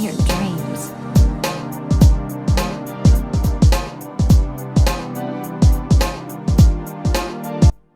your dreams.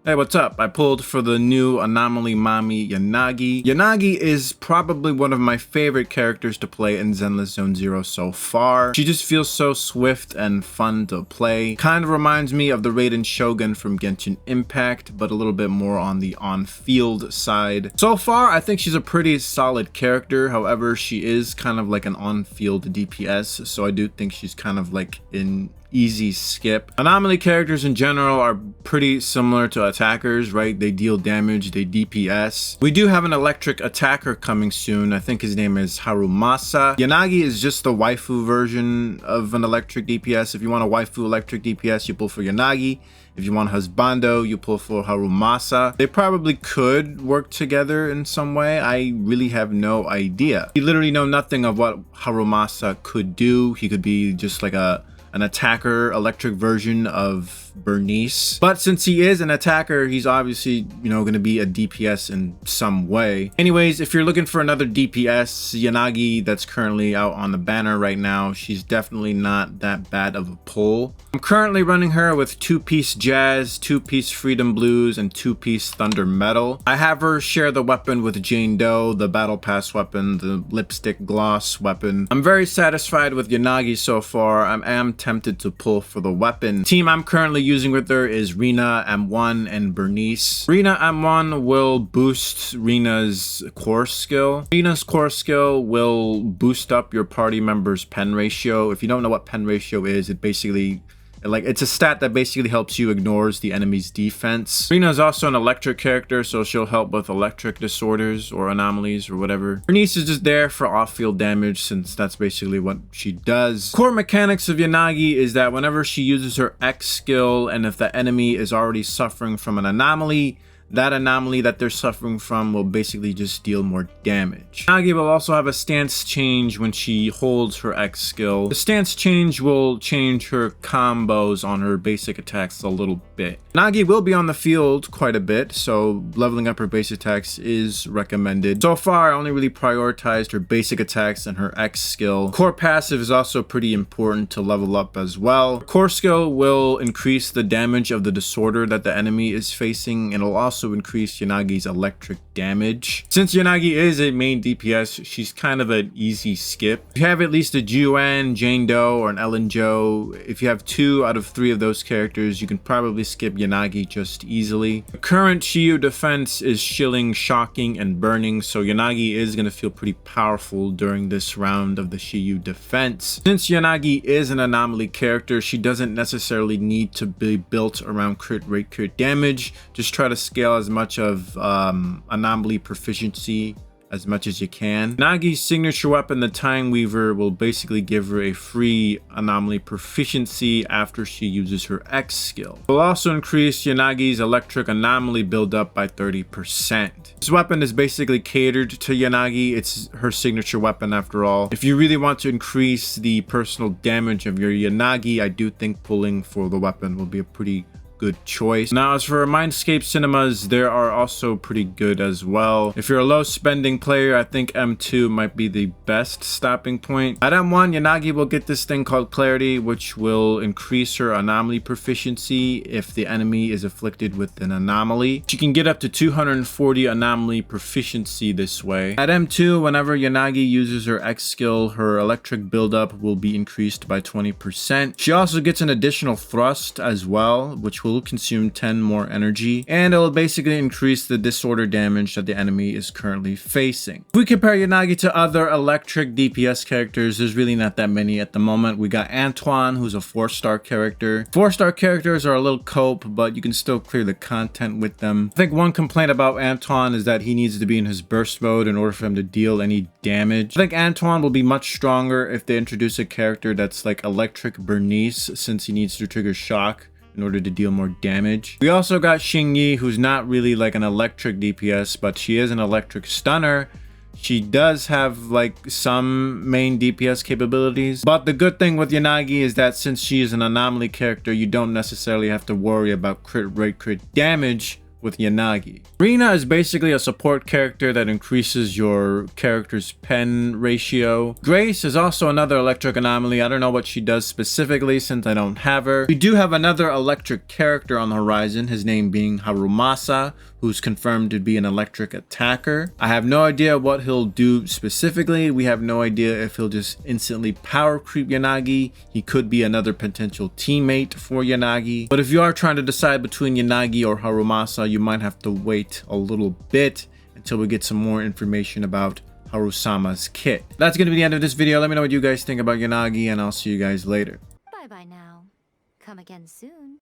Hey, what's up? I pulled for the new Anomaly Mami Yanagi. Yanagi is probably one of my favorite characters to play in Zenless Zone Zero so far. She just feels so swift and fun to play. Kind of reminds me of the Raiden Shogun from Genshin Impact, but a little bit more on the on-field side. So far, I think she's a pretty solid character. However, she is kind of like an on-field DPS, so I do think she's kind of like an easy skip. Anomaly characters in general are pretty similar to attackers, right? They deal damage, they DPS. We do have an electric attacker coming soon. I think his name is Harumasa. Yanagi is just the waifu version of an electric DPS. If you want a waifu electric DPS, you pull for Yanagi. If you want husbando, you pull for Harumasa. They probably could work together in some way. I really have no idea. We literally know nothing of what Harumasa could do. He could be just like an attacker electric version of Bernice. But since he is an attacker, he's obviously, going to be a DPS in some way. Anyways, if you're looking for another DPS, Yanagi that's currently out on the banner right now, she's definitely not that bad of a pull. I'm currently running her with 2-piece Jazz, 2-piece Freedom Blues, and 2-piece Thunder Metal. I have her share the weapon with Jane Doe, the Battle Pass weapon, the Lipstick Gloss weapon. I'm very satisfied with Yanagi so far. I am tempted to pull for the weapon. Team I'm currently using with her is Rina, M1, and Bernice. Rina M1 will boost Rina's core skill. Rina's core skill will boost up your party member's pen ratio. If you don't know what pen ratio is, it basically it's a stat that basically helps you ignores the enemy's defense. Rina is also an electric character, so she'll help with electric disorders or anomalies or whatever. Bernice is just there for off-field damage since that's basically what she does. Core mechanics of Yanagi is that whenever she uses her X skill and if the enemy is already suffering from an anomaly, that anomaly that they're suffering from will basically just deal more damage. Yanagi will also have a stance change when she holds her X skill. The stance change will change her combos on her basic attacks a little bit. Yanagi will be on the field quite a bit, so leveling up her base attacks is recommended. So far, I only really prioritized her basic attacks and her X skill. Core passive is also pretty important to level up as well. Core skill will increase the damage of the disorder that the enemy is facing, and it'll also increase Yanagi's electric damage. Since Yanagi is a main DPS, she's kind of an easy skip. If you have at least a Juan, Jane Doe, or an Ellen Jo, if you have 2 out of 3 of those characters, you can probably skip Yanagi just easily. The current Shiyu defense is shilling, shocking, and burning, so Yanagi is going to feel pretty powerful during this round of the Shiyu defense. Since Yanagi is an anomaly character, she doesn't necessarily need to be built around crit rate, crit damage. Just try to scale as much of anomaly proficiency as much as you can. Yanagi's signature weapon, the Timeweaver, will basically give her a free anomaly proficiency after she uses her X skill. It will also increase Yanagi's electric anomaly buildup by 30%. This weapon is basically catered to Yanagi. It's her signature weapon after all. If you really want to increase the personal damage of your Yanagi, I do think pulling for the weapon will be a pretty good choice. Now, as for Mindscapes cinemas, they are also pretty good as well. If you're a low spending player, I think M2 might be the best stopping point. At M1, Yanagi will get this thing called Clarity, which will increase her anomaly proficiency if the enemy is afflicted with an anomaly. She can get up to 240 anomaly proficiency this way. At M2, whenever Yanagi uses her X skill, her electric buildup will be increased by 20%. She also gets an additional thrust as well, which will consume 10 more energy, and it will basically increase the disorder damage that the enemy is currently facing. If we compare Yanagi to other electric DPS characters, there's really not that many at the moment. We got Antoine, who's a 4-star character. 4-star characters are a little cope, but you can still clear the content with them. I think one complaint about Antoine is that he needs to be in his burst mode in order for him to deal any damage. I think Antoine will be much stronger if they introduce a character that's like electric Bernice, since he needs to trigger shock in order to deal more damage. We also got Xingyi, who's not really like an electric DPS, but she is an electric stunner. She does have like some main DPS capabilities, but the good thing with Yanagi is that since she is an anomaly character, you don't necessarily have to worry about crit rate, crit damage with Yanagi. Rina is basically a support character that increases your character's pen ratio. Grace is also another electric anomaly. I don't know what she does specifically since I don't have her. We do have another electric character on the horizon, his name being Harumasa, who's confirmed to be an electric attacker. I have no idea what he'll do specifically. We have no idea if he'll just instantly power creep Yanagi. He could be another potential teammate for Yanagi. But if you are trying to decide between Yanagi or Harumasa, you might have to wait a little bit until we get some more information about Harusama's kit. That's going to be the end of this video. Let me know what you guys think about Yanagi, and I'll see you guys later. Bye bye now. Come again soon.